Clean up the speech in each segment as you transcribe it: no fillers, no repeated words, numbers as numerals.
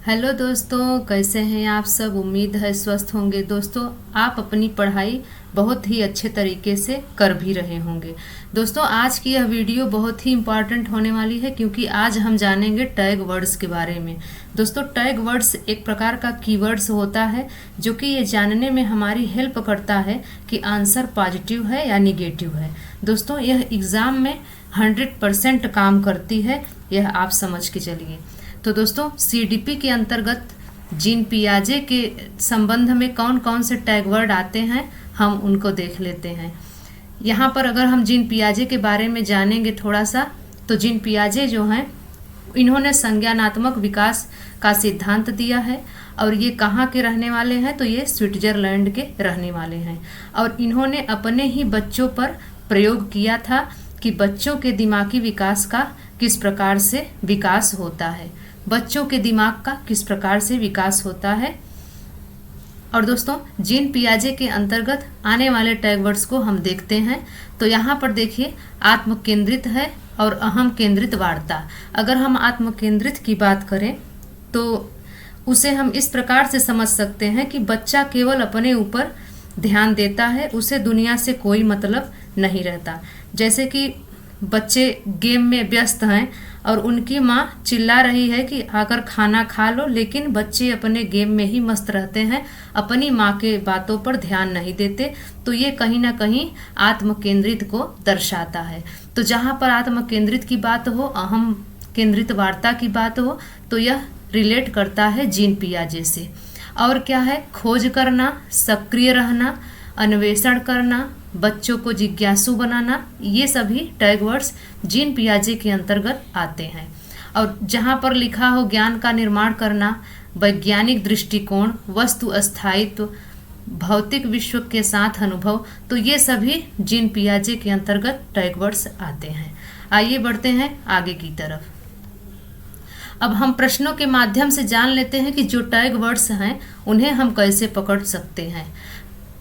Hello दोस्तों, कैसे हैं आप सब। उम्मीद है स्वस्थ होंगे। दोस्तों, आप अपनी पढ़ाई बहुत ही अच्छे तरीके से कर भी रहे होंगे। दोस्तों, आज की यह वीडियो बहुत ही इम्पॉर्टेंट होने वाली है क्योंकि आज हम जानेंगे टैग वर्ड्स के बारे में। दोस्तों, टैग वर्ड्स एक प्रकार का कीवर्ड्स होता है जो कि ये जानने में हमारी हेल्प करता है कि आंसर पॉजिटिव है या निगेटिव है। दोस्तों, यह एग्ज़ाम में 100% काम करती है, यह आप समझ के चलिए। तो दोस्तों, सीडीपी के अंतर्गत जीन पियाजे के संबंध में कौन कौन से टैग वर्ड आते हैं हम उनको देख लेते हैं। यहाँ पर अगर हम जीन पियाजे के बारे में जानेंगे थोड़ा सा, तो जीन पियाजे जो हैं इन्होंने संज्ञानात्मक विकास का सिद्धांत दिया है और ये कहाँ के रहने वाले हैं, तो ये स्विट्जरलैंड के रहने वाले हैं। और इन्होंने अपने ही बच्चों पर प्रयोग किया था कि बच्चों के दिमागी विकास का किस प्रकार से विकास होता है, बच्चों के दिमाग का किस प्रकार से विकास होता है। और दोस्तों, जीन पियाजे के अंतर्गत आने वाले टैग वर्ड्स को हम देखते हैं। तो यहाँ पर देखिए, आत्म केंद्रित है और अहम केंद्रित वार्ता। अगर हम आत्म केंद्रित की बात करें तो उसे हम इस प्रकार से समझ सकते हैं कि बच्चा केवल अपने ऊपर ध्यान देता है, उसे दुनिया से कोई मतलब नहीं रहता। जैसे कि बच्चे गेम में व्यस्त हैं और उनकी माँ चिल्ला रही है कि आकर खाना खा लो, लेकिन बच्चे अपने गेम में ही मस्त रहते हैं, अपनी माँ के बातों पर ध्यान नहीं देते। तो ये कहीं ना कहीं आत्म केंद्रित को दर्शाता है। तो जहाँ पर आत्म केंद्रित की बात हो, अहम केंद्रित वार्ता की बात हो, तो यह रिलेट करता है जीन पियाजे से। और क्या है, खोज करना, सक्रिय रहना, अन्वेषण करना, बच्चों को जिज्ञासु बनाना, ये सभी टैग वर्ड्स जीन पियाजे के अंतर्गत आते हैं। और जहाँ पर लिखा हो ज्ञान का निर्माण करना, वैज्ञानिक दृष्टिकोण, वस्तु स्थायित्व, भौतिक विश्व के साथ अनुभव, तो ये सभी जीन पियाजे के अंतर्गत टैग वर्ड्स आते हैं। आइए बढ़ते हैं आगे की तरफ। अब हम प्रश्नों के माध्यम से जान लेते हैं कि जो टैग वर्ड्स हैं उन्हें हम कैसे पकड़ सकते हैं।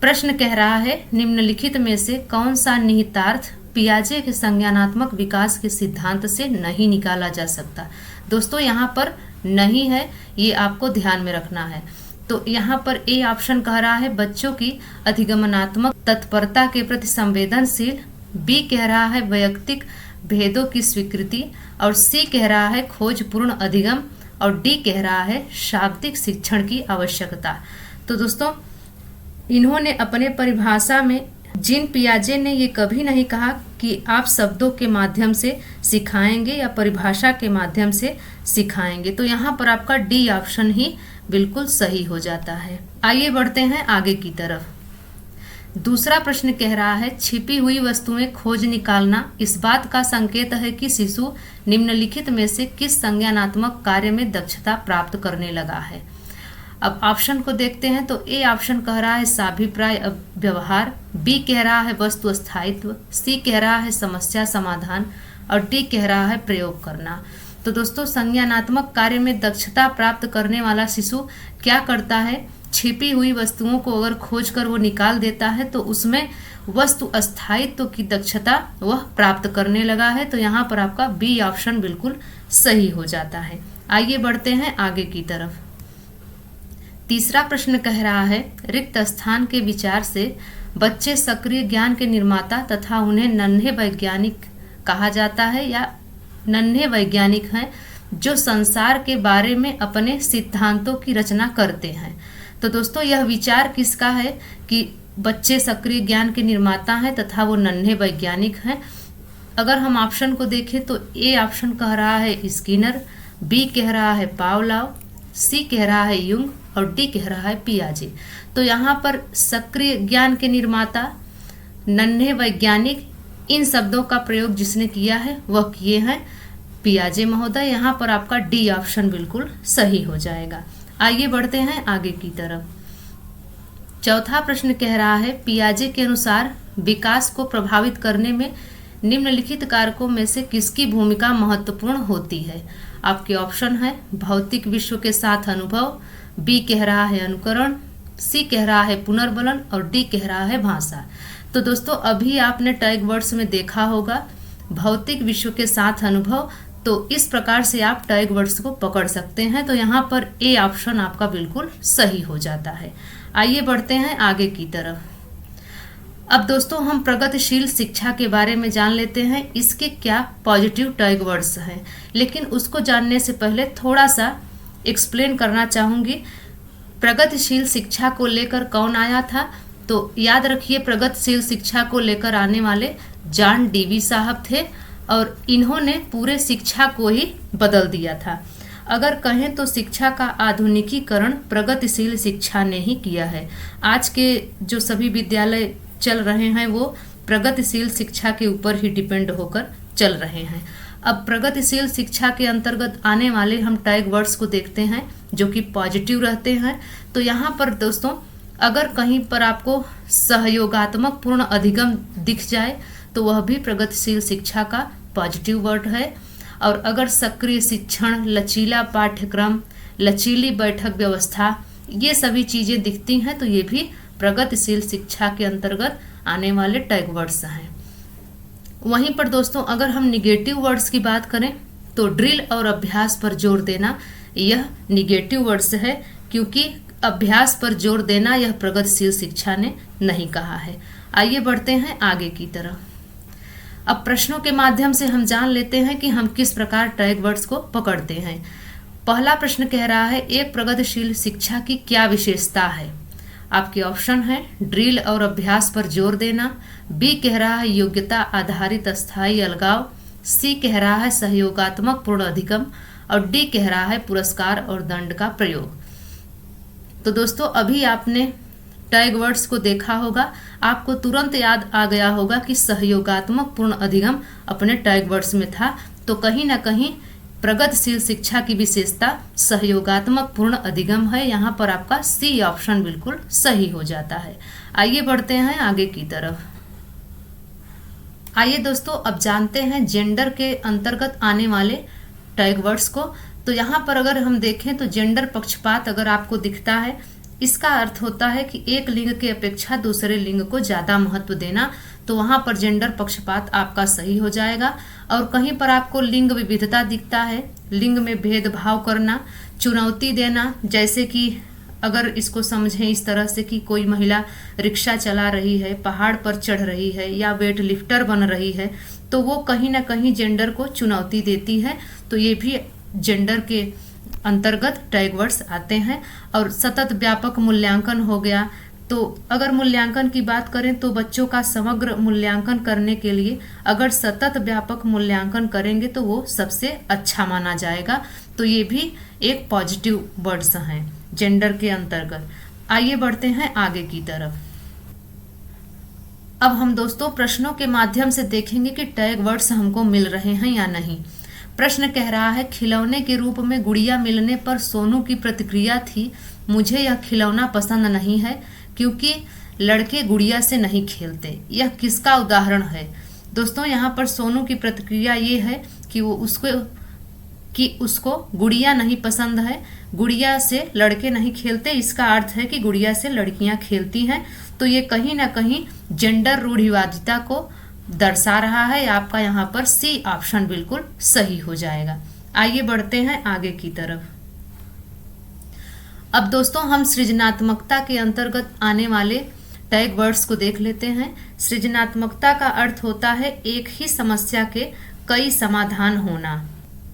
प्रश्न कह रहा है, निम्नलिखित में से कौन सा निहितार्थ पियाजे के संज्ञानात्मक विकास के सिद्धांत से नहीं निकाला जा सकता। दोस्तों, यहाँ पर नहीं है, ये आपको ध्यान में रखना है। तो यहाँ पर ए ऑप्शन कह रहा है बच्चों की अधिगमनात्मक तत्परता के प्रति संवेदनशील, बी कह रहा है वैयक्तिक भेदों की स्वीकृति, और सी कह रहा है खोजपूर्ण अधिगम, और डी कह रहा है शाब्दिक शिक्षण की आवश्यकता। तो दोस्तों, इन्होंने अपने परिभाषा में, जीन पियाजे ने ये कभी नहीं कहा कि आप शब्दों के माध्यम से सिखाएंगे या परिभाषा के माध्यम से सिखाएंगे। तो यहाँ पर आपका डी ऑप्शन ही बिल्कुल सही हो जाता है। आइए बढ़ते हैं आगे की तरफ। दूसरा प्रश्न कह रहा है, छिपी हुई वस्तुएं खोज निकालना इस बात का संकेत है कि शिशु निम्नलिखित में से किस संज्ञानात्मक कार्य में दक्षता प्राप्त करने लगा है। अब ऑप्शन को देखते हैं। तो ए ऑप्शन कह रहा है साभिप्राय व्यवहार, बी कह रहा है वस्तु स्थायित्व, सी कह रहा है समस्या समाधान, और डी कह रहा है प्रयोग करना। तो दोस्तों, संज्ञानात्मक कार्य में दक्षता प्राप्त करने वाला शिशु क्या करता है, छिपी हुई वस्तुओं को अगर खोज कर वो निकाल देता है तो उसमें वस्तु स्थायित्व की दक्षता वह प्राप्त करने लगा है। तो यहाँ पर आपका बी ऑप्शन बिल्कुल सही हो जाता है। आइए बढ़ते हैं आगे की तरफ। तीसरा प्रश्न कह रहा है, रिक्त स्थान के विचार से बच्चे सक्रिय ज्ञान के निर्माता तथा उन्हें नन्हे वैज्ञानिक कहा जाता है या नन्हे वैज्ञानिक हैं जो संसार के बारे में अपने सिद्धांतों की रचना करते हैं। तो दोस्तों, यह विचार किसका है कि बच्चे सक्रिय ज्ञान के निर्माता हैं तथा वो नन्हे वैज्ञानिक हैं। अगर हम ऑप्शन को देखें तो ए ऑप्शन कह रहा है स्किनर, बी कह रहा है पावलोव, सी कह रहा है युंग, और डी कह रहा है पियाजे। तो यहाँ पर सक्रिय ज्ञान के निर्माता, नन्हे वैज्ञानिक, इन शब्दों का प्रयोग जिसने किया है वह किए हैं पियाजे महोदय। यहाँ पर आपका डी ऑप्शन बिल्कुल सही हो जाएगा। आइए बढ़ते हैं आगे की तरफ। चौथा प्रश्न कह रहा है, पियाजे के अनुसार विकास को प्रभावित करने में निम्नलिखित कारकों में से किसकी भूमिका महत्वपूर्ण होती है। आपके ऑप्शन है भौतिक विश्व के साथ अनुभव, बी कह रहा है अनुकरण, सी कह रहा है पुनर्बलन, और डी कह रहा है भाषा। तो दोस्तों, अभी आपने टैग वर्ड्स में देखा होगा भौतिक विश्व के साथ अनुभव, तो इस प्रकार से आप टैग वर्ड्स को पकड़ सकते हैं। तो यहाँ पर ए ऑप्शन आपका बिल्कुल सही हो जाता है। आइए बढ़ते हैं आगे की तरफ। अब दोस्तों हम प्रगतिशील शिक्षा के बारे में जान लेते हैं, इसके क्या पॉजिटिव टैग वर्ड्स हैं। लेकिन उसको जानने से पहले थोड़ा सा एक्सप्लेन करना चाहूँगी। प्रगतिशील शिक्षा को लेकर कौन आया था, तो याद रखिए प्रगतिशील शिक्षा को लेकर आने वाले जॉन डीवी साहब थे और इन्होंने पूरे शिक्षा को ही बदल दिया था। अगर कहें तो शिक्षा का आधुनिकीकरण प्रगतिशील शिक्षा ने ही किया है। आज के जो सभी विद्यालय चल रहे हैं वो प्रगतिशील शिक्षा के ऊपर ही डिपेंड होकर चल रहे हैं। अब प्रगतिशील शिक्षा के अंतर्गत आने वाले हम टैग वर्ड्स को देखते हैं जो कि पॉजिटिव रहते हैं। तो यहाँ पर दोस्तों अगर कहीं पर आपको सहयोगात्मक पूर्ण अधिगम दिख जाए तो वह भी प्रगतिशील शिक्षा का पॉजिटिव वर्ड है। और अगर सक्रिय शिक्षण, लचीला पाठ्यक्रम, लचीली बैठक व्यवस्था, ये सभी चीज़ें दिखती हैं तो ये भी प्रगतिशील शिक्षा के अंतर्गत आने वाले टैग वर्ड्स हैं। वहीं पर दोस्तों अगर हम निगेटिव वर्ड्स की बात करें तो ड्रिल और अभ्यास पर जोर देना, यह निगेटिव वर्ड्स है क्योंकि अभ्यास पर जोर देना यह प्रगतिशील शिक्षा ने नहीं कहा है। आइए बढ़ते हैं आगे की तरफ। अब प्रश्नों के माध्यम से हम जान लेते हैं कि हम किस प्रकार टैग वर्ड्स को पकड़ते हैं। पहला प्रश्न कह रहा है एक प्रगतिशील शिक्षा की क्या विशेषता है। आपके ऑप्शन है ड्रिल और अभ्यास पर जोर देना, बी कह रहा है योग्यता आधारित अस्थायी अलगाव, सी कह रहा है सहयोगात्मक पूर्ण अधिगम और डी कह रहा है पुरस्कार और दंड का प्रयोग। तो दोस्तों अभी आपने टैग वर्ड्स को देखा होगा, आपको तुरंत याद आ गया होगा कि सहयोगात्मक पूर्ण अधिगम अपने टैग वर्ड्स में था। तो कहीं ना कहीं प्रगतिशील शिक्षा की विशेषता सहयोगात्मक पूर्ण अधिगम है। यहाँ पर आपका सी ऑप्शन बिल्कुल सही हो जाता है। आइए बढ़ते हैं आगे की तरफ। आइए दोस्तों अब जानते हैं जेंडर के अंतर्गत आने वाले टैग वर्ड्स को। तो यहाँ पर अगर हम देखें तो जेंडर पक्षपात अगर आपको दिखता है, इसका अर्थ होता है कि एक लिंग की अपेक्षा दूसरे लिंग को ज़्यादा महत्व देना। तो वहाँ पर जेंडर पक्षपात आपका सही हो जाएगा। और कहीं पर आपको लिंग विविधता दिखता है, लिंग में भेदभाव करना, चुनौती देना, जैसे कि अगर इसको समझें इस तरह से कि कोई महिला रिक्शा चला रही है, पहाड़ पर चढ़ रही है या वेट लिफ्टर बन रही है, तो वो कहीं ना कहीं जेंडर को चुनौती देती है। तो ये भी जेंडर के अंतर्गत टैग वर्ड्स आते हैं। और सतत व्यापक मूल्यांकन हो गया। तो अगर मूल्यांकन की बात करें तो बच्चों का समग्र मूल्यांकन करने के लिए अगर सतत व्यापक मूल्यांकन करेंगे तो वो सबसे अच्छा माना जाएगा। तो ये भी एक पॉजिटिव वर्ड्स हैं जेंडर के अंतर्गत। आइए बढ़ते हैं आगे की तरफ। अब हम दोस्तों प्रश्नों के माध्यम से देखेंगे कि टैग वर्ड्स हमको मिल रहे हैं या नहीं। प्रश्न कह रहा है खिलौने के रूप में गुड़िया मिलने पर सोनू की प्रतिक्रिया थी, मुझे यह खिलौना पसंद नहीं है क्योंकि लड़के गुड़िया से नहीं खेलते। यह किसका उदाहरण है। दोस्तों यहाँ पर सोनू की प्रतिक्रिया ये है कि उसको गुड़िया नहीं पसंद है, गुड़िया से लड़के नहीं खेलते। इसका अर्थ है कि गुड़िया से लड़कियां खेलती हैं। तो ये कहीं ना कहीं जेंडर रूढ़िवादिता को दर्शा रहा है। आपका यहाँ पर सी ऑप्शन बिल्कुल सही हो जाएगा। आइए बढ़ते हैं आगे की तरफ। अब दोस्तों हम सृजनात्मकता के अंतर्गत आने वाले टैग वर्ड्स को देख लेते हैं। सृजनात्मकता का अर्थ होता है एक ही समस्या के कई समाधान होना।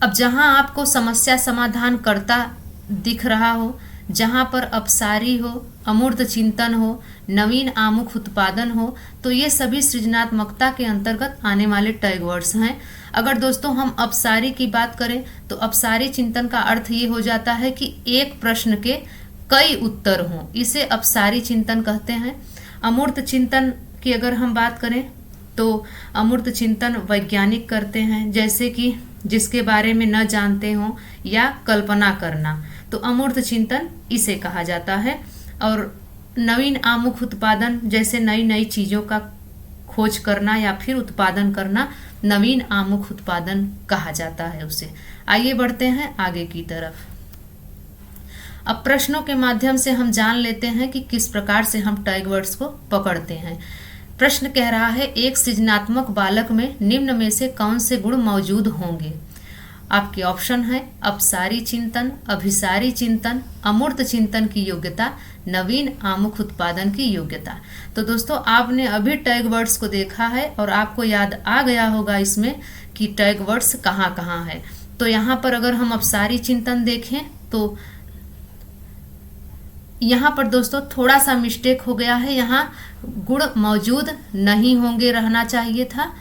अब जहां आपको समस्या समाधान करता दिख रहा हो, जहां पर अपसारी हो, अमूर्त चिंतन हो, नवीन आमुख उत्पादन हो, तो ये सभी सृजनात्मकता के अंतर्गत आने वाले टैग वर्ड्स हैं। अगर दोस्तों हम अपसारी की बात करें तो अपसारी चिंतन का अर्थ ये हो जाता है कि एक प्रश्न के कई उत्तर हों, इसे अपसारी चिंतन कहते हैं। अमूर्त चिंतन की अगर हम बात करें तो अमूर्त चिंतन वैज्ञानिक करते हैं, जैसे कि जिसके बारे में न जानते हों या कल्पना करना, तो अमूर्त चिंतन इसे कहा जाता है। और नवीन आमुख उत्पादन, जैसे नई नई चीज़ों का खोज करना या फिर उत्पादन करना, नवीन आमुख उत्पादन कहा जाता है उसे। आइए बढ़ते हैं आगे की तरफ। अब प्रश्नों के माध्यम से हम जान लेते हैं कि किस प्रकार से हम टैग वर्ड्स को पकड़ते हैं। प्रश्न कह रहा है एक सृजनात्मक बालक में निम्न में से कौन से गुण मौजूद होंगे। आपके ऑप्शन है अपसारी चिंतन, अभिसारी चिंतन, अमूर्त चिंतन की योग्यता, नवीन आमुख उत्पादन की योग्यता। तो दोस्तों आपने अभी टैग वर्ड्स को देखा है और आपको याद आ गया होगा इसमें कि टैग वर्ड्स कहाँ कहाँ है। तो यहाँ पर अगर हम अपसारी चिंतन देखें तो यहाँ पर दोस्तों थोड़ा सा मिस्टेक हो गया है, यहाँ गुण मौजूद नहीं होंगे रहना चाहिए था,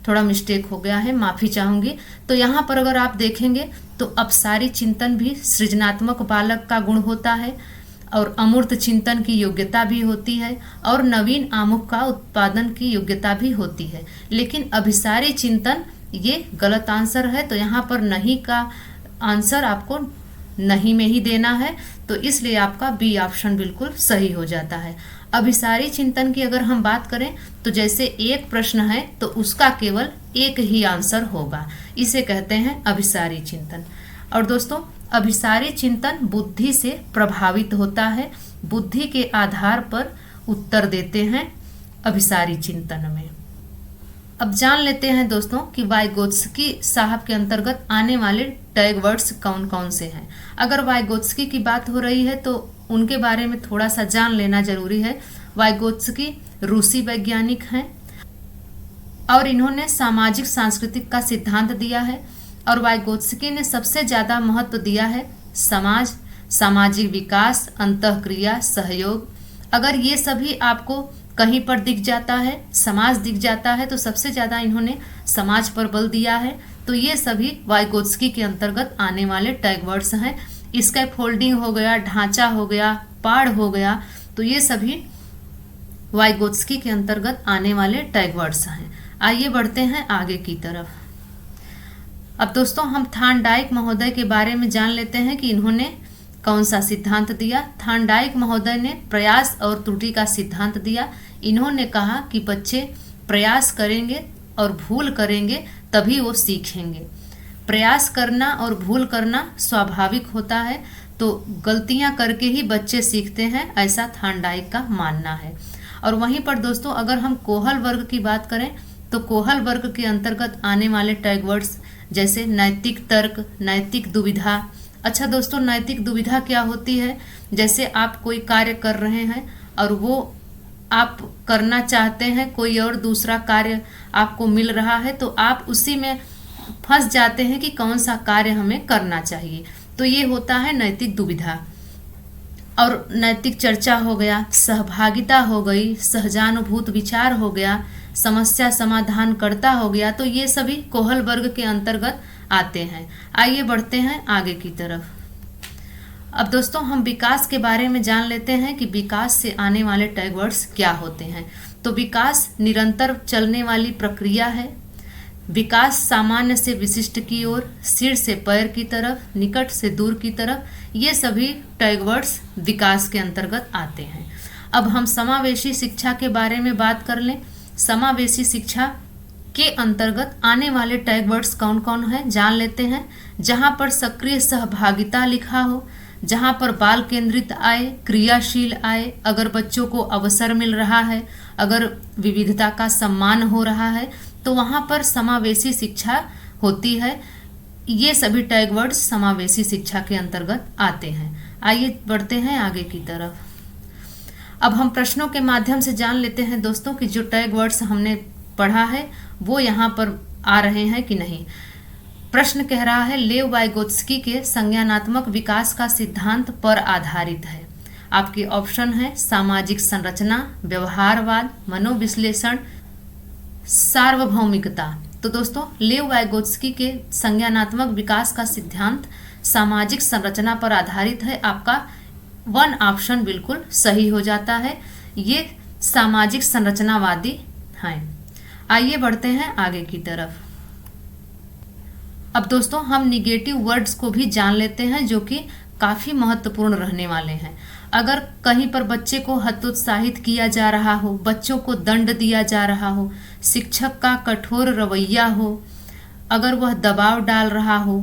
थोड़ा मिस्टेक हो गया है, माफ़ी चाहूँगी। तो यहाँ पर अगर आप देखेंगे तो अपसारी चिंतन भी सृजनात्मक बालक का गुण होता है और अमूर्त चिंतन की योग्यता भी होती है और नवीन आमुख का उत्पादन की योग्यता भी होती है। लेकिन अभिसारी चिंतन ये गलत आंसर है, तो यहाँ पर नहीं का आंसर आपको नहीं में ही देना है, तो इसलिए आपका बी ऑप्शन बिल्कुल सही हो जाता है। अभिसारी चिंतन की अगर हम बात करें तो जैसे एक प्रश्न है तो उसका केवल एक ही आंसर होगा, इसे कहते हैं अभिसारी चिंतन। और दोस्तों अभिसारी चिंतन बुद्धि से प्रभावित होता है, बुद्धि के आधार पर उत्तर देते हैं अभिसारी चिंतन में। अब जान लेते हैं दोस्तों कि वाइगोत्स्की साहब के अंतर्गत आने वाले टैग वर्ड्स कौन कौन से हैं। अगर वाइगोत्स्की की बात हो रही है तो उनके बारे में थोड़ा सा जान लेना जरूरी है। वाइगोत्स्की रूसी वैज्ञानिक हैं और इन्होंने सामाजिक सांस्कृतिक का सिद्धांत दिया है और वाइगोत्स्की ने सबसे ज़्यादा महत्व दिया है समाज, सामाजिक विकास, अंतःक्रिया, सहयोग। अगर ये सभी आपको कहीं पर दिख जाता है, समाज दिख जाता है, तो सबसे ज़्यादा इन्होंने समाज पर बल दिया है। तो ये सभी वाइगोत्स्की के अंतर्गत आने वाले टैग वर्ड्स हैं। स्कैफोल्डिंग हो गया, ढांचा हो गया, पाड़ हो गया, तो ये सभी वाइगोत्स्की के अंतर्गत आने वाले टैग वर्ड्स हैं। आइए बढ़ते हैं आगे की तरफ। अब दोस्तों हम थार्नडाइक महोदय के बारे में जान लेते हैं कि इन्होंने कौन सा सिद्धांत दिया। थार्नडाइक महोदय ने प्रयास और त्रुटि का सिद्धांत दिया। इन्होंने कहा कि बच्चे प्रयास करेंगे और भूल करेंगे तभी वो सीखेंगे। प्रयास करना और भूल करना स्वाभाविक होता है, तो गलतियां करके ही बच्चे सीखते हैं, ऐसा थार्नडाइक का मानना है। और वहीं पर दोस्तों अगर हम कोहल वर्ग की बात करें तो कोहल वर्ग के अंतर्गत आने वाले टैग वर्ड्स जैसे नैतिक तर्क, नैतिक दुविधा। अच्छा दोस्तों नैतिक दुविधा क्या होती है? जैसे आप कोई कार्य कर रहे हैं और वो आप करना चाहते हैं, कोई और दूसरा कार्य आपको मिल रहा है, तो आप उसी में फंस जाते हैं कि कौन सा कार्य हमें करना चाहिए, तो ये होता है नैतिक दुविधा। और नैतिक चर्चा हो गया, सहभागिता हो गई, सहजानुभूत विचार हो गया, समस्या समाधान करता हो गया, तो ये सभी कोहल वर्ग के अंतर्गत आते हैं। आइए बढ़ते हैं आगे की तरफ। अब दोस्तों हम विकास के बारे में जान लेते हैं कि विकास से आने वाले टैग वर्ड्स क्या होते हैं। तो विकास निरंतर चलने वाली प्रक्रिया है। विकास सामान्य से विशिष्ट की ओर, सिर से पैर की तरफ, निकट से दूर की तरफ, ये सभी टैग वर्ड्स विकास के अंतर्गत आते हैं। अब हम समावेशी शिक्षा के बारे में बात कर लें। समावेशी शिक्षा के अंतर्गत आने वाले टैग वर्ड्स कौन कौन है जान लेते हैं। जहाँ पर सक्रिय सहभागिता लिखा हो, जहाँ पर बाल केंद्रित आए, क्रियाशील आए, अगर बच्चों को अवसर मिल रहा है, अगर विविधता का सम्मान हो रहा है, तो वहाँ पर समावेशी शिक्षा होती है। ये सभी टैग वर्ड्स समावेशी शिक्षा के अंतर्गत आते हैं। आइए बढ़ते हैं आगे की तरफ। अब हम प्रश्नों के माध्यम से जान लेते हैं दोस्तों कि जो टैग वर्ड्स हमने पढ़ा है वो यहाँ पर आ रहे हैं कि नहीं। प्रश्न कह रहा है लेव वाइगोत्स्की के संज्ञानात्मक विकास का सिद्धांत पर आधारित है। आपके ऑप्शन है सामाजिक संरचना, व्यवहारवाद, मनोविश्लेषण, सार्वभौमिकता। तो दोस्तों लेव वाइगोत्स्की के संज्ञानात्मक विकास का सिद्धांत सामाजिक संरचना पर आधारित है। आपका 1 ऑप्शन बिल्कुल सही हो जाता है, ये सामाजिक संरचनावादी हैं। आइए बढ़ते हैं आगे की तरफ। अब दोस्तों हम निगेटिव वर्ड्स को भी जान लेते हैं जो कि काफ़ी महत्वपूर्ण रहने वाले हैं। अगर कहीं पर बच्चे को हतोत्साहित किया जा रहा हो, बच्चों को दंड दिया जा रहा हो, शिक्षक का कठोर रवैया हो, अगर वह दबाव डाल रहा हो,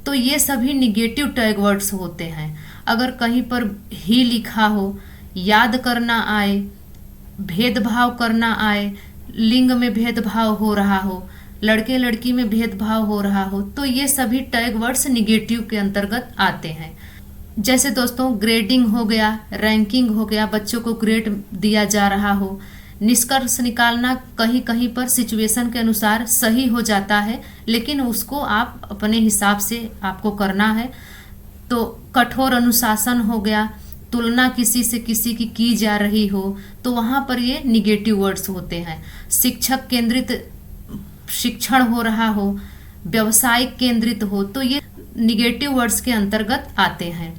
तो ये सभी निगेटिव टैग वर्ड्स होते हैं। अगर कहीं पर ही लिखा हो, याद करना आए, भेदभाव करना आए, लिंग में भेदभाव हो रहा हो, लड़के लड़की में भेदभाव हो रहा हो, तो ये सभी टैग वर्ड्स निगेटिव के अंतर्गत आते हैं। जैसे दोस्तों ग्रेडिंग हो गया, रैंकिंग हो गया, बच्चों को ग्रेड दिया जा रहा हो, निष्कर्ष निकालना कहीं कहीं पर सिचुएशन के अनुसार सही हो जाता है, लेकिन उसको आप अपने हिसाब से आपको करना है। तो कठोर अनुशासन हो गया, तुलना किसी से किसी की जा रही हो, तो वहाँ पर ये निगेटिव वर्ड्स होते हैं। शिक्षक केंद्रित शिक्षण हो रहा हो, व्यवसायिक केंद्रित हो, तो ये निगेटिव वर्ड्स के अंतर्गत आते हैं।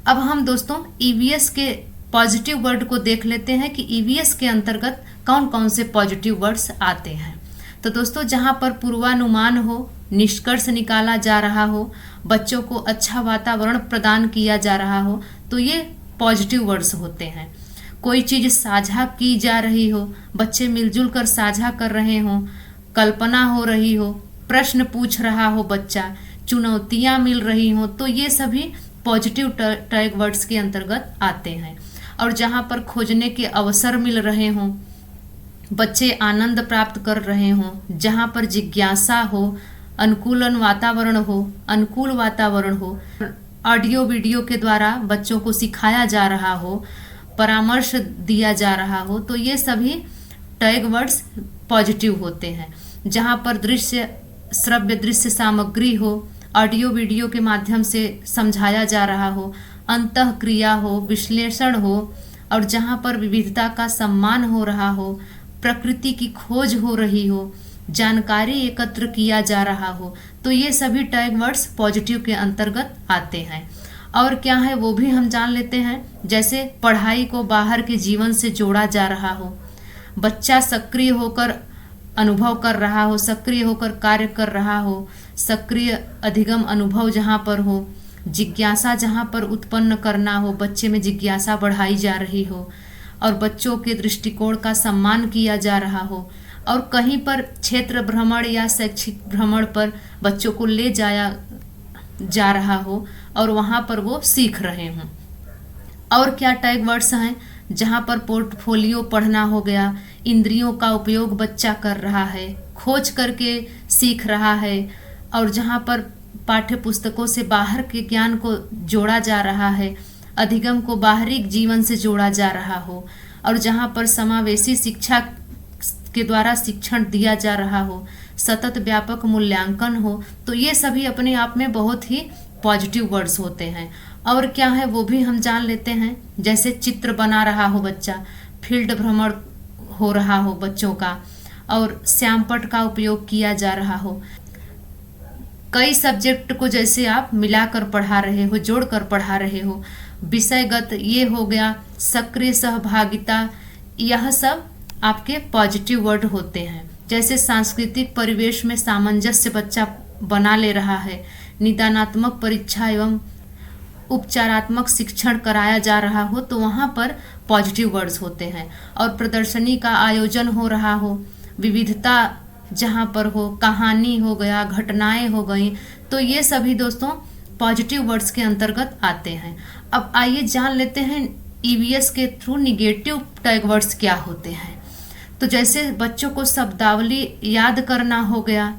अब हम दोस्तों ईवीएस के पॉजिटिव वर्ड को देख लेते हैं कि ईवीएस के अंतर्गत कौन कौन से पॉजिटिव वर्ड्स आते हैं। तो दोस्तों जहाँ पर पूर्वानुमान हो, निष्कर्ष निकाला जा रहा हो, बच्चों को अच्छा वातावरण प्रदान किया जा रहा हो, तो ये पॉजिटिव वर्ड्स होते हैं। कोई चीज़ साझा की जा रही हो, बच्चे मिलजुल कर साझा कर रहे हों, कल्पना हो रही हो, प्रश्न पूछ रहा हो बच्चा, चुनौतियाँ मिल रही हों, तो ये सभी पॉजिटिव टैग वर्ड्स के अंतर्गत आते हैं। और जहाँ पर खोजने के अवसर मिल रहे हों, बच्चे आनंद प्राप्त कर रहे हों, जहाँ पर जिज्ञासा हो, अनुकूल वातावरण हो, ऑडियो वीडियो के द्वारा बच्चों को सिखाया जा रहा हो, परामर्श दिया जा रहा हो, तो ये सभी टैग वर्ड्स पॉजिटिव होते हैं। जहाँ पर श्रव्य दृश्य सामग्री हो, ऑडियो वीडियो के माध्यम से समझाया जा रहा हो, अंतः क्रिया हो, विश्लेषण हो, और जहाँ पर विविधता का सम्मान हो रहा हो, प्रकृति की खोज हो रही हो, जानकारी एकत्र किया जा रहा हो, तो ये सभी टैग वर्ड्स पॉजिटिव के अंतर्गत आते हैं। और क्या है वो भी हम जान लेते हैं। जैसे पढ़ाई को बाहर के जीवन से जोड़ा जा रहा हो, बच्चा सक्रिय होकर अनुभव कर रहा हो, सक्रिय होकर कार्य कर रहा हो, सक्रिय अधिगम अनुभव जहाँ पर हो, जिज्ञासा जहाँ पर उत्पन्न करना हो, बच्चे में जिज्ञासा बढ़ाई जा रही हो, और बच्चों के दृष्टिकोण का सम्मान किया जा रहा हो, और कहीं पर क्षेत्र भ्रमण या शैक्षिक भ्रमण पर बच्चों को ले जाया जा रहा हो और वहाँ पर वो सीख रहे हों। और क्या टैग वर्ड्स हैं, जहाँ पर पोर्टफोलियो पढ़ना हो गया, इंद्रियों का उपयोग बच्चा कर रहा है, खोज करके सीख रहा है, और जहाँ पर पाठ्य पुस्तकों से बाहर के ज्ञान को जोड़ा जा रहा है, अधिगम को बाहरी जीवन से जोड़ा जा रहा हो, और जहाँ पर समावेशी शिक्षा के द्वारा शिक्षण दिया जा रहा हो, सतत व्यापक मूल्यांकन हो, तो ये सभी अपने आप में बहुत ही पॉजिटिव वर्ड्स होते हैं। और क्या है वो भी हम जान लेते हैं। जैसे चित्र बना रहा हो बच्चा, फील्ड भ्रमण हो रहा हो बच्चों का, और श्यामपट्ट का उपयोग किया जा रहा हो, कई सब्जेक्ट को जैसे आप मिलाकर पढ़ा रहे हो, जोड़कर पढ़ा रहे हो, विषयगत ये हो गया, सक्रिय सहभागिता, यह सब आपके पॉजिटिव वर्ड होते हैं। जैसे सांस्कृतिक परिवेश में सामंजस्य बच्चा बना ले रहा है, निदानात्मक परीक्षा एवं उपचारात्मक शिक्षण कराया जा रहा हो, तो वहाँ पर पॉजिटिव वर्ड्स होते हैं। और प्रदर्शनी का आयोजन हो रहा हो, विविधता जहाँ पर हो, कहानी हो गया, घटनाएं हो गई, तो ये सभी दोस्तों पॉजिटिव वर्ड्स के अंतर्गत आते हैं। अब आइए जान लेते हैं ईवीएस के थ्रू निगेटिव टैग वर्ड्स क्या होते हैं। तो जैसे बच्चों को शब्दावली याद करना हो गया,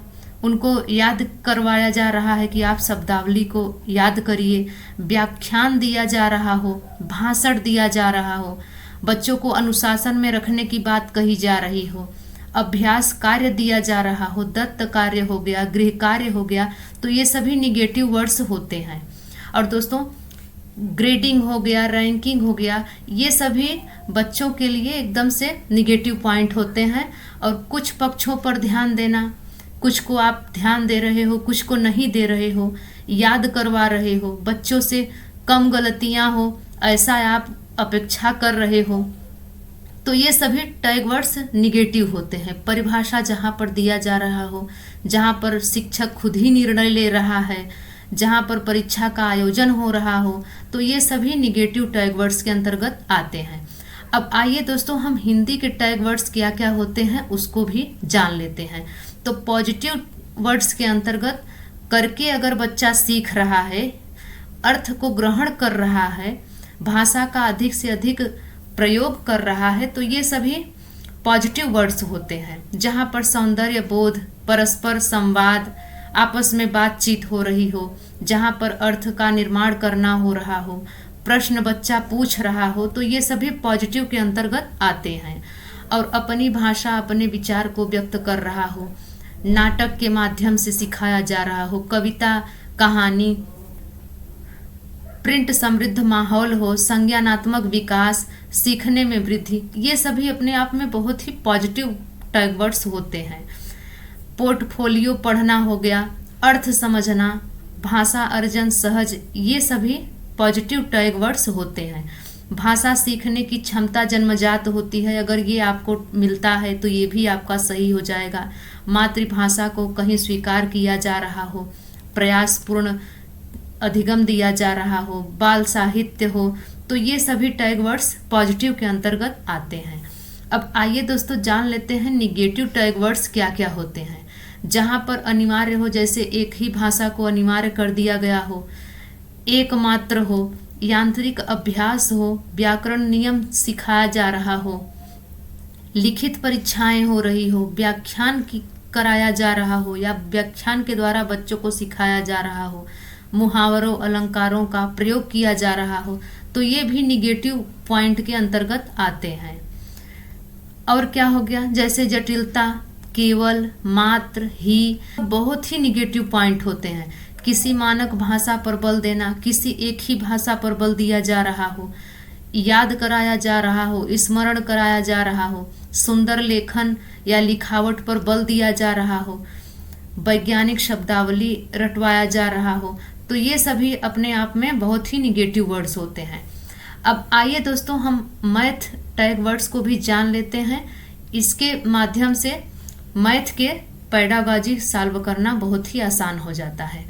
उनको याद करवाया जा रहा है कि आप शब्दावली को याद करिए, व्याख्यान दिया जा रहा हो, भाषण दिया जा रहा हो, बच्चों को अनुशासन में रखने की बात कही जा रही हो, अभ्यास कार्य दिया जा रहा हो, दत्त कार्य हो गया, गृह कार्य हो गया, तो ये सभी निगेटिव वर्ड्स होते हैं। और दोस्तों ग्रेडिंग हो गया, रैंकिंग हो गया, ये सभी बच्चों के लिए एकदम से निगेटिव पॉइंट होते हैं। और कुछ पक्षों पर ध्यान देना, कुछ को आप ध्यान दे रहे हो, कुछ को नहीं दे रहे हो, याद करवा रहे हो, बच्चों से कम गलतियां हो ऐसा आप अपेक्षा कर रहे हो, तो ये सभी टैग वर्ड्स निगेटिव होते हैं। परिभाषा जहाँ पर दिया जा रहा हो, जहाँ पर शिक्षक खुद ही निर्णय ले रहा है, जहाँ पर परीक्षा का आयोजन हो रहा हो, तो ये सभी निगेटिव टैग वर्ड्स के अंतर्गत आते हैं। अब आइए दोस्तों हम हिंदी के टैग वर्ड्स क्या क्या होते हैं उसको भी जान लेते हैं। तो पॉजिटिव वर्ड्स के अंतर्गत करके अगर बच्चा सीख रहा है, अर्थ को ग्रहण कर रहा है, भाषा का अधिक से अधिक प्रयोग कर रहा है, तो ये सभी पॉजिटिव वर्ड्स होते हैं, जहाँ पर सौंदर्य बोध, परस्पर संवाद, आपस में बातचीत हो रही हो, जहाँ पर अर्थ का निर्माण करना हो रहा हो, प्रश्न बच्चा पूछ रहा हो, तो ये सभी पॉजिटिव के अंतर्गत आते हैं। और अपनी भाषा, अपने विचार को व्यक्त कर रहा हो, नाटक के माध्यम से सिखाया जा रहा हो, कविता, कहानी, प्रिंट समृद्ध माहौल हो, संज्ञानात्मक विकास, सीखने में वृद्धि, ये सभी अपने आप में बहुत ही पॉजिटिव टैग वर्ड्स होते हैं। पोर्टफोलियो पढ़ना हो गया, अर्थ समझना, भाषा अर्जन सहज, ये सभी पॉजिटिव टैग वर्ड्स होते हैं। भाषा सीखने की क्षमता जन्मजात होती है, अगर ये आपको मिलता है तो ये भी आपका सही हो जाएगा। मातृभाषा को कहीं स्वीकार किया जा रहा हो, प्रयासपूर्ण अधिगम दिया जा रहा हो, बाल साहित्य हो, तो ये सभी टैग वर्ड्स पॉजिटिव के अंतर्गत आते हैं। अब आइए दोस्तों जान लेते हैं निगेटिव टैग वर्ड्स क्या क्या होते हैं। जहाँ पर अनिवार्य हो, जैसे एक ही भाषा को अनिवार्य कर दिया गया हो, एकमात्र हो, यांत्रिक अभ्यास हो, व्याकरण नियम सिखाया जा रहा हो, लिखित परीक्षाएं हो रही हो, व्याख्यान की कराया जा रहा हो या व्याख्यान के द्वारा बच्चों को सिखाया जा रहा हो, मुहावरों अलंकारों का प्रयोग किया जा रहा हो, तो ये भी निगेटिव पॉइंट के अंतर्गत आते हैं। और क्या हो गया, जैसे जटिलता, केवल, मात्र, ही, बहुत ही निगेटिव पॉइंट होते हैं। किसी मानक भाषा पर बल देना, किसी एक ही भाषा पर बल दिया जा रहा हो, याद कराया जा रहा हो, स्मरण कराया जा रहा हो, सुंदर लेखन या लिखावट पर बल दिया जा रहा हो, वैज्ञानिक शब्दावली रटवाया जा रहा हो, तो ये सभी अपने आप में बहुत ही निगेटिव वर्ड्स होते हैं। अब आइए दोस्तों हम मैथ टैग वर्ड्स को भी जान लेते हैं। इसके माध्यम से मैथ के पैडागॉजी सॉल्व करना बहुत ही आसान हो जाता है।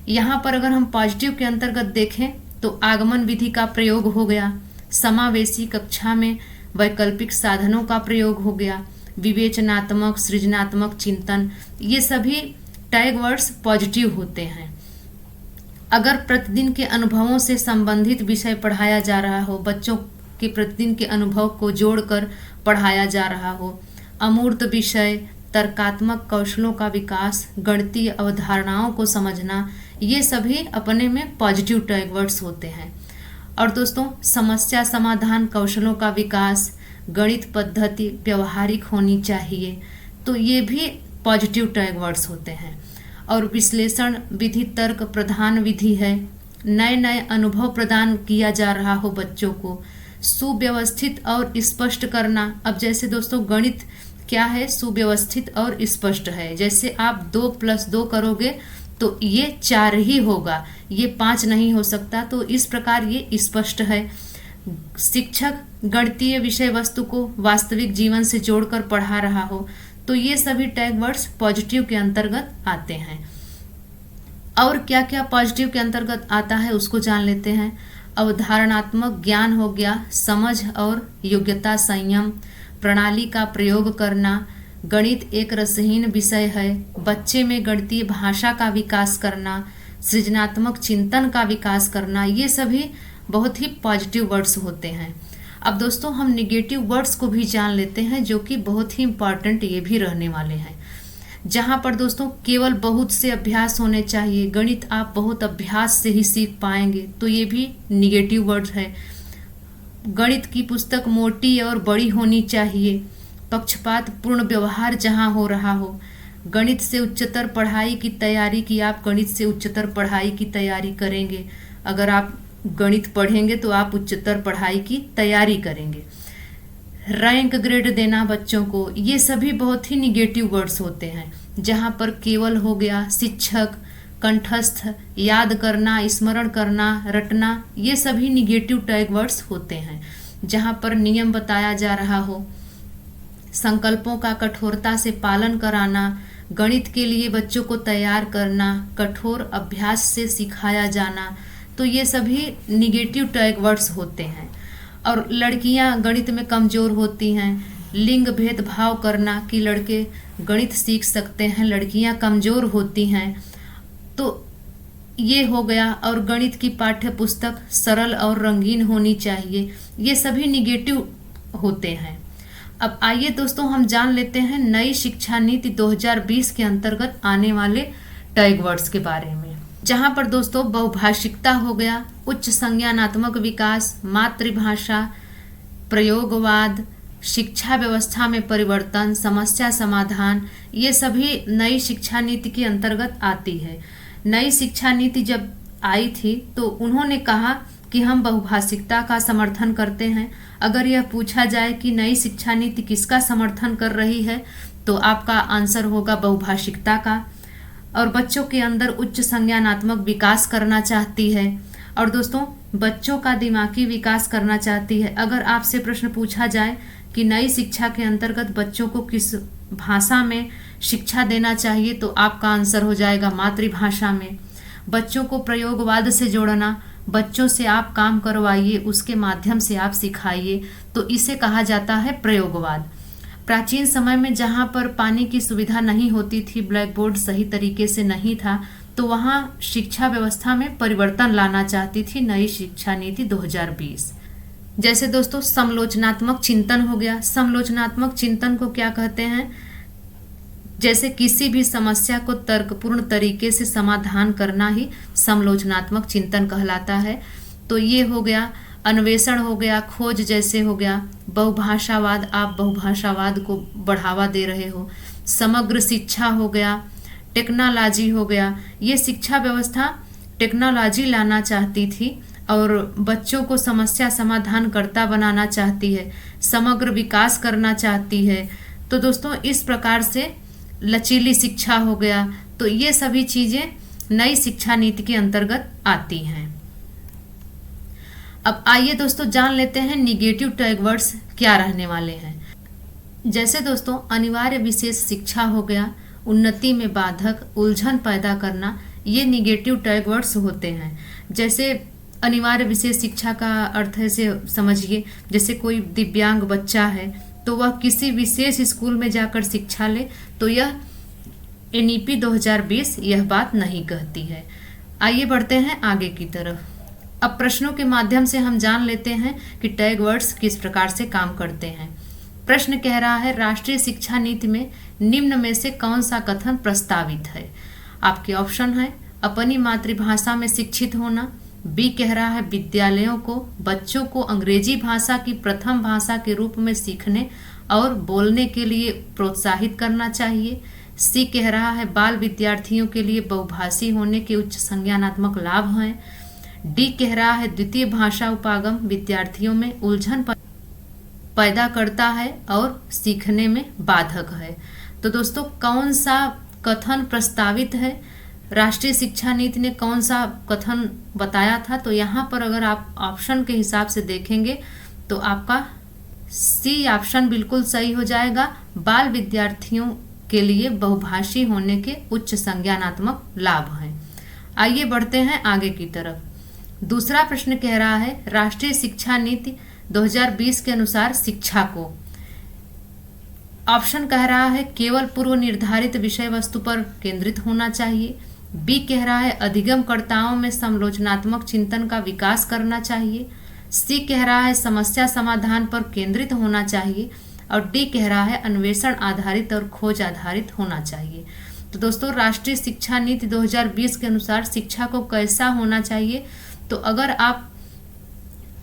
यहाँ पर अगर हम पॉजिटिव के अंतर्गत देखें तो आगमन विधि का प्रयोग हो गया, समावेशी कक्षा में वैकल्पिक साधनों का प्रयोग हो गया, विवेचनात्मक, सृजनात्मक चिंतन, ये सभी टैग वर्ड्स पॉजिटिव होते हैं। अगर प्रतिदिन के अनुभवों से संबंधित विषय पढ़ाया जा रहा हो, बच्चों के प्रतिदिन के अनुभव को जोड़कर पढ़ाया जा रहा हो, अमूर्त विषय, तर्कात्मक कौशलों का विकास, गणितीय अवधारणाओं को समझना, ये सभी अपने में पॉजिटिव टैग वर्ड्स होते हैं। और दोस्तों समस्या समाधान कौशलों का विकास, गणित पद्धति व्यवहारिक होनी चाहिए, तो ये भी पॉजिटिव टैग वर्ड्स होते हैं। और विश्लेषण विधि तर्क प्रधान विधि है, नए नए अनुभव प्रदान किया जा रहा हो बच्चों को, सुव्यवस्थित और स्पष्ट करना। अब जैसे दोस्तों गणित क्या है, सुव्यवस्थित और स्पष्ट है। जैसे आप 2 + 2 करोगे तो ये 4 ही होगा, ये 5 नहीं हो सकता, तो इस प्रकार ये स्पष्ट है। शिक्षक गणितीय विषय वस्तु को वास्तविक जीवन से जोड़कर पढ़ा रहा हो, तो ये सभी टैग वर्ड्स पॉजिटिव के अंतर्गत आते हैं। और क्या क्या पॉजिटिव के अंतर्गत आता है उसको जान लेते हैं। अवधारणात्मक ज्ञान हो गया, समझ और योग्यता, संयम, प्रणाली का प्रयोग करना, गणित एक रसहीन विषय है, बच्चे में गणितीय भाषा का विकास करना, सृजनात्मक चिंतन का विकास करना, ये सभी बहुत ही पॉजिटिव वर्ड्स होते हैं। अब दोस्तों हम निगेटिव वर्ड्स को भी जान लेते हैं, जो कि बहुत ही इम्पॉर्टेंट ये भी रहने वाले हैं। जहाँ पर दोस्तों केवल बहुत से अभ्यास होने चाहिए, गणित आप बहुत अभ्यास से ही सीख पाएंगे, तो ये भी निगेटिव वर्ड्स है। गणित की पुस्तक मोटी और बड़ी होनी चाहिए, पक्षपात पूर्ण व्यवहार जहाँ हो रहा हो, गणित से उच्चतर पढ़ाई की तैयारी की, आप गणित से उच्चतर पढ़ाई की तैयारी करेंगे, अगर आप गणित पढ़ेंगे तो आप उच्चतर पढ़ाई की तैयारी करेंगे। रैंक ग्रेड देना बच्चों को, ये सभी बहुत ही निगेटिव वर्ड्स होते हैं। जहाँ पर केवल हो गया, शिक्षक, कंठस्थ, याद करना, स्मरण करना, रटना, ये सभी निगेटिव टैग वर्ड्स होते हैं। जहाँ पर नियम बताया जा रहा हो, संकल्पों का कठोरता से पालन कराना, गणित के लिए बच्चों को तैयार करना, कठोर अभ्यास से सिखाया जाना, तो ये सभी निगेटिव टैग वर्ड्स होते हैं। और लड़कियां गणित में कमज़ोर होती हैं, लिंग भेदभाव करना कि लड़के गणित सीख सकते हैं, लड़कियां कमज़ोर होती हैं, तो ये हो गया। और गणित की पाठ्य पुस्तक सरल और रंगीन होनी चाहिए, ये सभी निगेटिव होते हैं। अब आइए दोस्तों हम जान लेते हैं नई शिक्षा नीति 2020 के अंतर्गत आने वाले टैग वर्ड्स के बारे में, जहां पर दोस्तों बहुभाषिकता हो गया, उच्च संज्ञानात्मक विकास, मातृभाषा, प्रयोगवाद, शिक्षा व्यवस्था में परिवर्तन, समस्या समाधान, ये सभी नई शिक्षा नीति के अंतर्गत आती है। नई शिक्षा नीति जब आई थी तो उन्होंने कहा कि हम बहुभाषिकता का समर्थन करते हैं। अगर यह पूछा जाए कि नई शिक्षा नीति किसका समर्थन कर रही है तो आपका आंसर होगा बहुभाषिकता का। और बच्चों के अंदर उच्च संज्ञानात्मक विकास करना चाहती है और दोस्तों बच्चों का दिमागी विकास करना चाहती है। अगर आपसे प्रश्न पूछा जाए कि नई शिक्षा के अंतर्गत बच्चों को किस भाषा में शिक्षा देना चाहिए तो आपका आंसर हो जाएगा मातृभाषा में। बच्चों को प्रयोगवाद से जोड़ना, बच्चों से आप काम करवाइए, उसके माध्यम से आप सिखाइए, तो इसे कहा जाता है प्रयोगवाद। प्राचीन समय में जहाँ पर पानी की सुविधा नहीं होती थी, ब्लैक बोर्ड सही तरीके से नहीं था, तो वहाँ शिक्षा व्यवस्था में परिवर्तन लाना चाहती थी नई शिक्षा नीति 2020। जैसे दोस्तों समालोचनात्मक चिंतन हो गया। समालोचनात्मक चिंतन को क्या कहते हैं? जैसे किसी भी समस्या को तर्कपूर्ण तरीके से समाधान करना ही समालोचनात्मक चिंतन कहलाता है। तो ये हो गया, अन्वेषण हो गया, खोज जैसे हो गया। बहुभाषावाद, आप बहुभाषावाद को बढ़ावा दे रहे हो। समग्र शिक्षा हो गया, टेक्नोलॉजी हो गया। ये शिक्षा व्यवस्था टेक्नोलॉजी लाना चाहती थी और बच्चों को समस्या समाधान करता बनाना चाहती है, समग्र विकास करना चाहती है। तो दोस्तों इस प्रकार से लचीली शिक्षा हो गया। तो ये सभी चीजें नई शिक्षा नीति के अंतर्गत आती हैं। अब आइए दोस्तों जान लेते हैं निगेटिव टैग वर्ड्स क्या रहने वाले हैं। जैसे दोस्तों अनिवार्य विशेष शिक्षा हो गया, उन्नति में बाधक, उलझन पैदा करना, ये निगेटिव टैग वर्ड्स होते हैं। जैसे अनिवार्य विशेष शिक्षा का अर्थ है से समझिए, जैसे कोई दिव्यांग बच्चा है तो वह किसी विशेष स्कूल में जाकर शिक्षा ले, तो यह एनईपी 2020 यह बात नहीं कहती है। आइए बढ़ते हैं आगे की तरफ। अब प्रश्नों के माध्यम से हम जान लेते हैं कि टैग वर्ड्स किस प्रकार से काम करते हैं। प्रश्न कह रहा है राष्ट्रीय शिक्षा नीति में निम्न में से कौन सा कथन प्रस्तावित है। आपके ऑप्शन है अपनी मातृभाषा में शिक्षित होना, बी कह रहा है विद्यालयों को बच्चों को अंग्रेजी भाषा की प्रथम भाषा के रूप में सीखने और बोलने के लिए प्रोत्साहित करना चाहिए, सी कह रहा है बाल विद्यार्थियों के लिए बहुभाषी होने के उच्च संज्ञानात्मक लाभ हैं, डी कह रहा है द्वितीय भाषा उपागम विद्यार्थियों में उलझन पैदा करता है और सीखने में बाधक है। तो दोस्तों कौन सा कथन प्रस्तावित है, राष्ट्रीय शिक्षा नीति ने कौन सा कथन बताया था, तो यहाँ पर अगर आप ऑप्शन के हिसाब से देखेंगे तो आपका सी ऑप्शन बिल्कुल सही हो जाएगा। बाल विद्यार्थियों के लिए बहुभाषी होने के उच्च संज्ञानात्मक लाभ हैं। आइए बढ़ते हैं आगे की तरफ। दूसरा प्रश्न कह रहा है राष्ट्रीय शिक्षा नीति 2020 के अनुसार शिक्षा को, ऑप्शन कह रहा है केवल पूर्व निर्धारित विषय वस्तु पर केंद्रित होना चाहिए, बी कह रहा है अधिगमकर्ताओं में समालोचनात्मक चिंतन का विकास करना चाहिए, सी कह रहा है समस्या समाधान पर केंद्रित होना चाहिए और डी कह रहा है अन्वेषण आधारित और खोज आधारित होना चाहिए। तो दोस्तों राष्ट्रीय शिक्षा नीति 2020 के अनुसार शिक्षा को कैसा होना चाहिए, तो अगर आप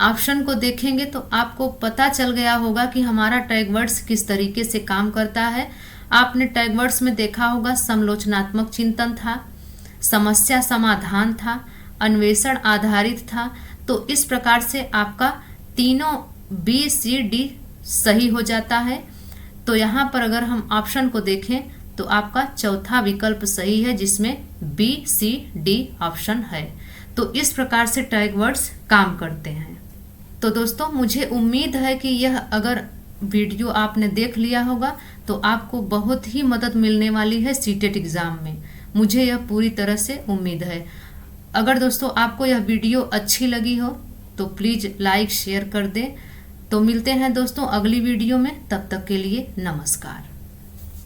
ऑप्शन को देखेंगे तो आपको पता चल गया होगा कि हमारा टैग वर्ड्स किस तरीके से काम करता है। आपने टैग वर्ड्स में देखा होगा समालोचनात्मक चिंतन था, समस्या समाधान था, अन्वेषण आधारित था। तो इस प्रकार से आपका तीनों बी सी डी सही हो जाता है। तो यहाँ पर अगर हम ऑप्शन को देखें तो आपका चौथा विकल्प सही है जिसमें बी सी डी ऑप्शन है। तो इस प्रकार से टैग वर्ड्स काम करते हैं। तो दोस्तों मुझे उम्मीद है कि यह अगर वीडियो आपने देख लिया होगा तो आपको बहुत ही मदद मिलने वाली है सीटेट एग्ज़ाम में, मुझे यह पूरी तरह से उम्मीद है। अगर दोस्तों आपको यह वीडियो अच्छी लगी हो तो प्लीज़ लाइक शेयर कर दें। तो मिलते हैं दोस्तों अगली वीडियो में, तब तक के लिए नमस्कार।